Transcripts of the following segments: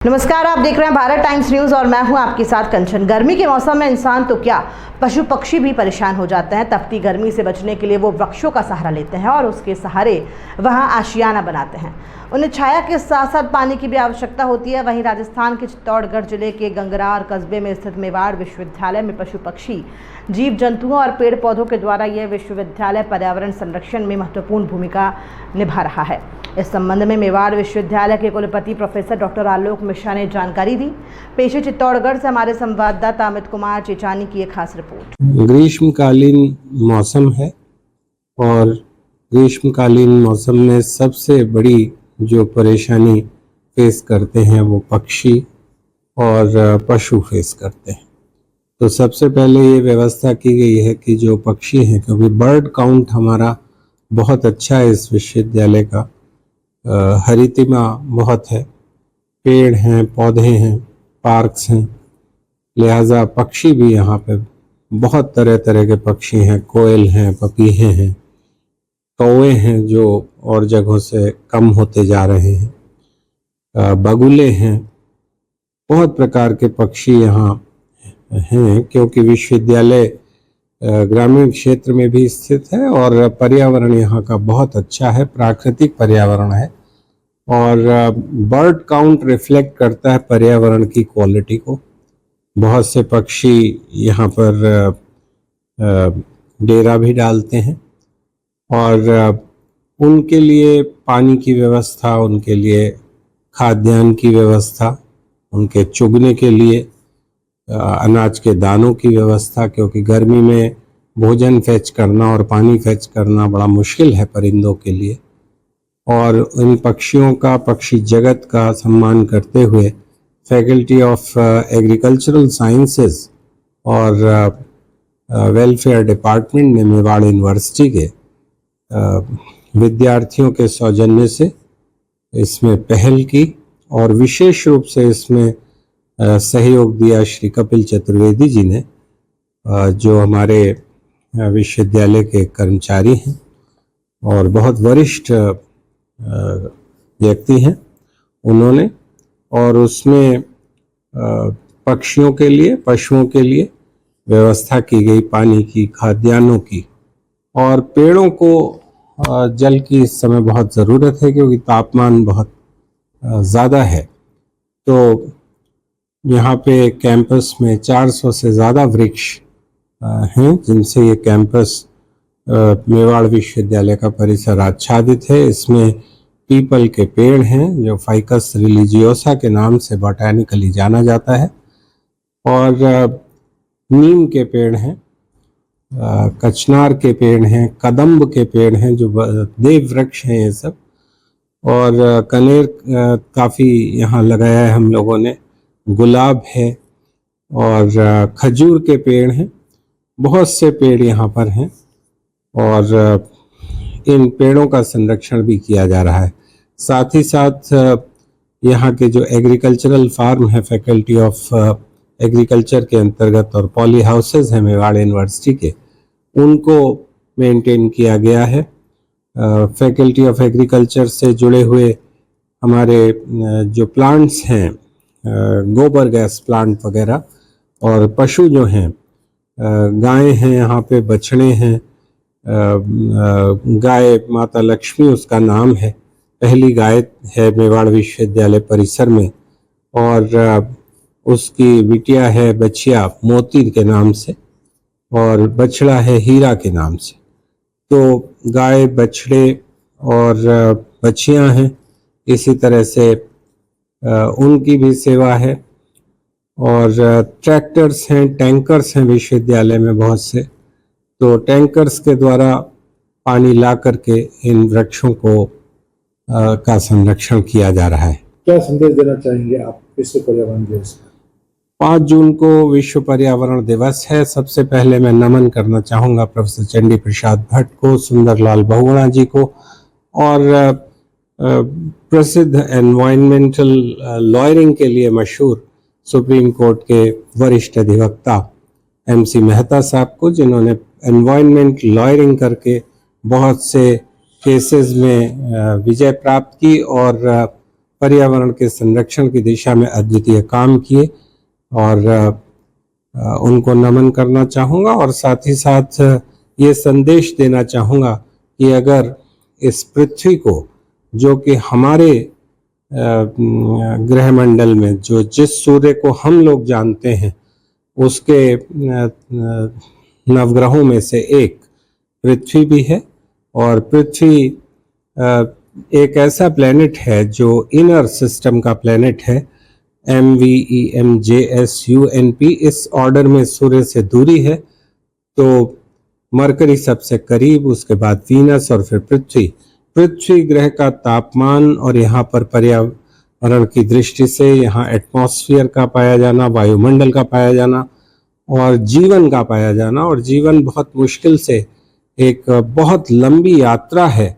नमस्कार, आप देख रहे हैं भारत टाइम्स न्यूज और मैं हूं आपके साथ कंचन। गर्मी के मौसम में इंसान तो क्या, पशु पक्षी भी परेशान हो जाते हैं। तपती गर्मी से बचने के लिए वो वृक्षों का सहारा लेते हैं और उसके सहारे वहां आशियाना बनाते हैं। उन्हें छाया के साथ साथ पानी की भी आवश्यकता होती है। वहीं राजस्थान के चित्तौड़गढ़ जिले के गंगरार कस्बे में स्थित मेवाड़ विश्वविद्यालय में पशु पक्षी, जीव जंतुओं और पेड़ पौधों के द्वारा यह विश्वविद्यालय पर्यावरण संरक्षण में महत्वपूर्ण भूमिका निभा रहा है। इस संबंध में मेवाड़ विश्वविद्यालय के कुलपति प्रोफेसर डॉक्टर आलोक मिश्रा ने जानकारी दी। पेश है चित्तौड़गढ़ से हमारे संवाददाता अमित कुमार चेचानी की एक खास रिपोर्ट। ग्रीष्मकालीन मौसम है और ग्रीष्मकालीन मौसम में सबसे बड़ी जो परेशानी फेस करते हैं वो पक्षी और पशु फेस करते हैं। तो सबसे पहले ये व्यवस्था की गई है कि जो पक्षी हैं, क्योंकि बर्ड काउंट हमारा बहुत अच्छा है इस विश्वविद्यालय का, हरितिमा बहुत है, पेड़ हैं, पौधे हैं, पार्क्स हैं, लिहाजा पक्षी भी यहाँ पे बहुत तरह तरह के पक्षी हैं। कोयल हैं, पपीहे हैं, कौवे हैं जो और जगहों से कम होते जा रहे हैं, बगुले हैं, बहुत प्रकार के पक्षी यहाँ हैं। क्योंकि विश्वविद्यालय ग्रामीण क्षेत्र में भी स्थित है और पर्यावरण यहाँ का बहुत अच्छा है, प्राकृतिक पर्यावरण है और बर्ड काउंट रिफ्लेक्ट करता है पर्यावरण की क्वालिटी को। बहुत से पक्षी यहाँ पर डेरा भी डालते हैं और उनके लिए पानी की व्यवस्था, उनके लिए खाद्यान्न की व्यवस्था, उनके चुगने के लिए अनाज के दानों की व्यवस्था, क्योंकि गर्मी में भोजन फेच करना और पानी फेच करना बड़ा मुश्किल है परिंदों के लिए। और इन पक्षियों का, पक्षी जगत का सम्मान करते हुए फैकल्टी ऑफ एग्रीकल्चरल साइंसेज और वेलफेयर डिपार्टमेंट ने मेवाड़ यूनिवर्सिटी के विद्यार्थियों के सौजन्य से इसमें पहल की और विशेष रूप से इसमें सहयोग दिया श्री कपिल चतुर्वेदी जी ने, जो हमारे विश्वविद्यालय के कर्मचारी हैं और बहुत वरिष्ठ व्यक्ति हैं उन्होंने। और उसमें पक्षियों के लिए, पशुओं के लिए व्यवस्था की गई पानी की, खाद्यान्नों की। और पेड़ों को जल की इस समय बहुत ज़रूरत है क्योंकि तापमान बहुत ज़्यादा है। तो यहाँ पे कैंपस में 400 से ज़्यादा वृक्ष हैं जिनसे ये कैंपस मेवाड़ विश्वविद्यालय का परिसर आच्छादित है। इसमें पीपल के पेड़ हैं जो फाइकस रिलीजियोसा के नाम से बॉटैनिकली जाना जाता है, और नीम के पेड़ हैं, कचनार के पेड़ हैं, कदम्ब के पेड़ हैं जो देव वृक्ष हैं ये सब, और कनेर काफ़ी यहाँ लगाया है हम लोगों ने, गुलाब है और खजूर के पेड़ हैं। बहुत से पेड़ यहाँ पर हैं और इन पेड़ों का संरक्षण भी किया जा रहा है। साथ ही साथ यहाँ के जो एग्रीकल्चरल फार्म है फैकल्टी ऑफ एग्रीकल्चर के अंतर्गत और पॉली हाउसेज हैं मेवाड़ यूनिवर्सिटी के, उनको मेंटेन किया गया है। फैकल्टी ऑफ एग्रीकल्चर से जुड़े हुए हमारे जो प्लांट्स हैं, गोबर गैस प्लांट वगैरह, और पशु जो हैं, गायें हैं यहाँ पे, बछड़े हैं। गाय माता लक्ष्मी उसका नाम है, पहली गाय है मेवाड़ विश्वविद्यालय परिसर में, और उसकी बिटिया है बछिया मोती के नाम से और बछड़ा है हीरा के नाम से। तो गाय, बछड़े और बछियाँ हैं, इसी तरह से उनकी भी सेवा है। और ट्रैक्टर्स हैं, टैंकर्स हैं विश्वविद्यालय में बहुत से, तो टैंकर्स के द्वारा पानी ला करके इन वृक्षों को का संरक्षण किया जा रहा है। क्या संदेश देना चाहेंगे आप विश्व पर्यावरण दिवस पर? 5 जून को विश्व पर्यावरण दिवस है। सबसे पहले मैं नमन करना चाहूँगा प्रोफेसर चंडी प्रसाद भट्ट को, सुंदरलाल बहुगुणा जी को और प्रसिद्ध एनवायरमेंटल लॉयरिंग के लिए मशहूर सुप्रीम कोर्ट के वरिष्ठ अधिवक्ता MC मेहता साहब को, जिन्होंने एनवायरमेंट लॉयरिंग करके बहुत से केसेस में विजय प्राप्त की और पर्यावरण के संरक्षण की दिशा में अद्वितीय काम किए और उनको नमन करना चाहूँगा। और साथ ही साथ ये संदेश देना चाहूँगा कि अगर इस पृथ्वी को, जो कि हमारे ग्रहमंडल में जो जिस सूर्य को हम लोग जानते हैं उसके नवग्रहों में से एक पृथ्वी भी है, और पृथ्वी एक ऐसा प्लेनेट है जो इनर सिस्टम का प्लेनेट है, MVEMJSUNP इस ऑर्डर में सूर्य से दूरी है। तो मरकरी सबसे करीब, उसके बाद वीनस और फिर पृथ्वी। पृथ्वी ग्रह का तापमान और यहाँ पर पर्यावरण की दृष्टि से यहाँ एटमॉस्फेयर का पाया जाना, वायुमंडल का पाया जाना और जीवन का पाया जाना, और जीवन बहुत मुश्किल से एक बहुत लंबी यात्रा है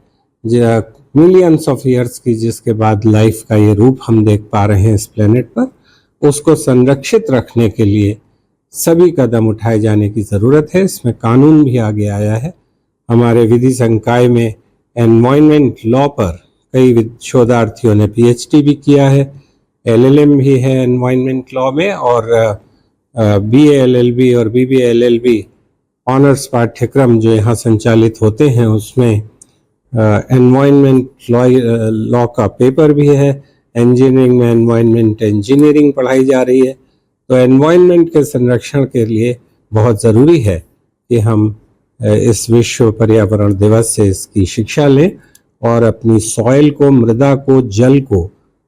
मिलियंस ऑफ ईयर्स की, जिसके बाद लाइफ का ये रूप हम देख पा रहे हैं इस प्लेनेट पर, उसको संरक्षित रखने के लिए सभी कदम उठाए जाने की ज़रूरत है। इसमें कानून भी आगे आया है। हमारे विधि संकाय में एनवायरनमेंट लॉ पर कई शोधार्थियों ने PhD भी किया है, LLM भी है एनवायरनमेंट लॉ में, और BA LLB और BBA LLB ऑनर्स पाठ्यक्रम जो यहाँ संचालित होते हैं उसमें एनवायरनमेंट लॉ का पेपर भी है। इंजीनियरिंग में एनवायरनमेंट इंजीनियरिंग पढ़ाई जा रही है। तो एनवायरनमेंट के संरक्षण के लिए बहुत ज़रूरी है कि हम इस विश्व पर्यावरण दिवस से इसकी शिक्षा लें और अपनी सॉइल को, मृदा को,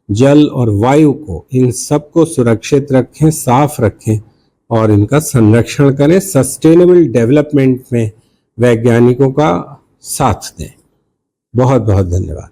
जल और वायु को, इन सब को सुरक्षित रखें, साफ रखें और इनका संरक्षण करें। सस्टेनेबल डेवलपमेंट में वैज्ञानिकों का साथ दें। बहुत बहुत धन्यवाद।